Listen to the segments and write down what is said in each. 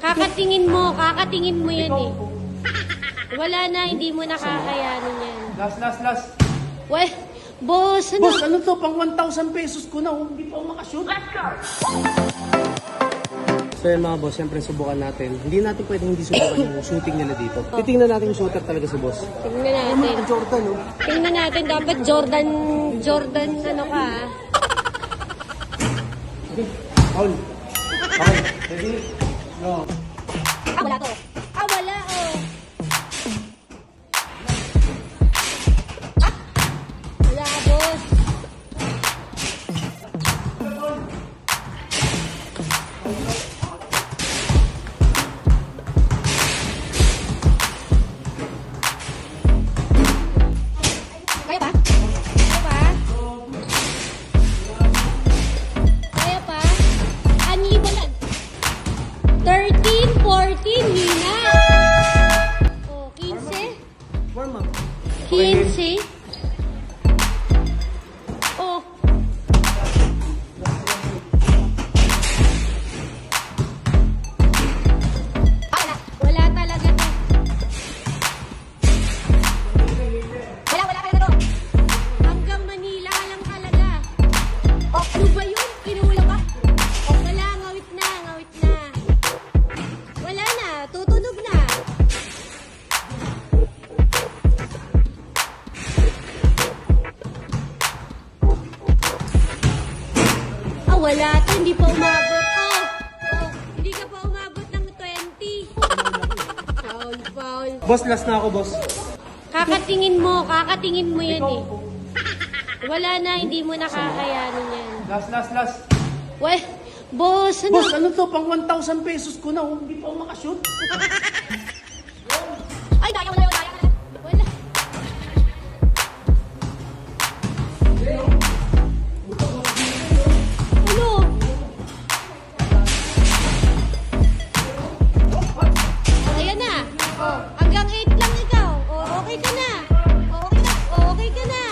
Kakatingin mo yan eh. Wala na, hindi mo nakakayanin yan. Last. Well, boss, ano? Boss, ano to? Pang 1,000 pesos ko na. Hindi pa ako makashoot. Let's go! So yun mga boss, siyempre subukan natin. Hindi natin pwedeng hindi subukan yung shooting nila dito. Titingnan natin yung shooter talaga si boss. Tingnan natin. Jordan, oh. Tingnan natin, dapat Jordan, ano ka ah. Okay, Paul. Okay, ready? Go. Wala to. Wala oh. Wala, boss. Kaya pa? Kaya pa? Ani ba na? 13, 14, hina. Oh, 15. Warm up. 15. Oh. Wala talaga to. Wala talaga to. Hanggang Manila lang talaga. Oh, ano ba yun? Kinulang ba? Oh, wala, ngawit na. Wala na, tutunog na. Wala to, hindi pa umabot. Hindi ka pa umabot ng 20. Foul. Boss, last na ako, boss. Kakatingin mo yan eh. Wala na, hindi mo nakakayanin yan. Last. Well, boss, ano? Boss, ano to? Pang 1,000 pesos ko na. Hindi pa ako makashoot. Ay, wala. Wala. Ano? Ayan na. Oh, hanggang 8 lang ikaw. Oh, okay ka na. Okay ka na.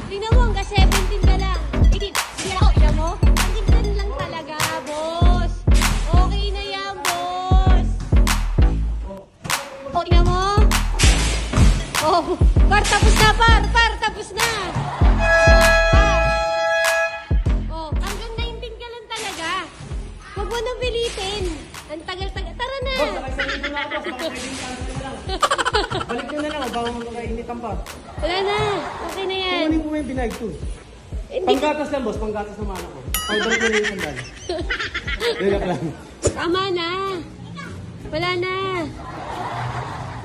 Tingnan mo, hanggang 17 ka lang. Tingnan mo. Ang ganda lang talaga, boss. Okay na yan, boss. Oh, tingnan mo. Oh, par, tapos na, par, tapos na. Oh, hanggang 19 ka lang talaga. Huwag mo nang pilitin. Ang tagal-tagal. Tara na. Boss, nakasalido na ako, boss. Baka pwedeng cancel na lang. Balik nyo na lang, bawang makainitan pa. Wala na. Okay na yan. Kumanin ko yung binayad ko. Panggatas lang, boss. Panggatas naman ako. Pang-break ko na yung sandal. Dilak lang. Tama na. Wala na.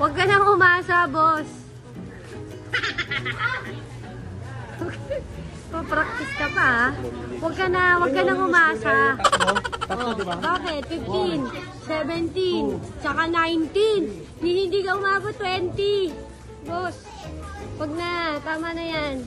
Huwag ka nang umasa, boss. Pa-practice ka pa, ha? Huwag ka nang umasa. Tatlo, di ba? Bakit? 15, 17, tsaka 19. Hindi ka umabot 20. Boss, huwag na. Tama na yan.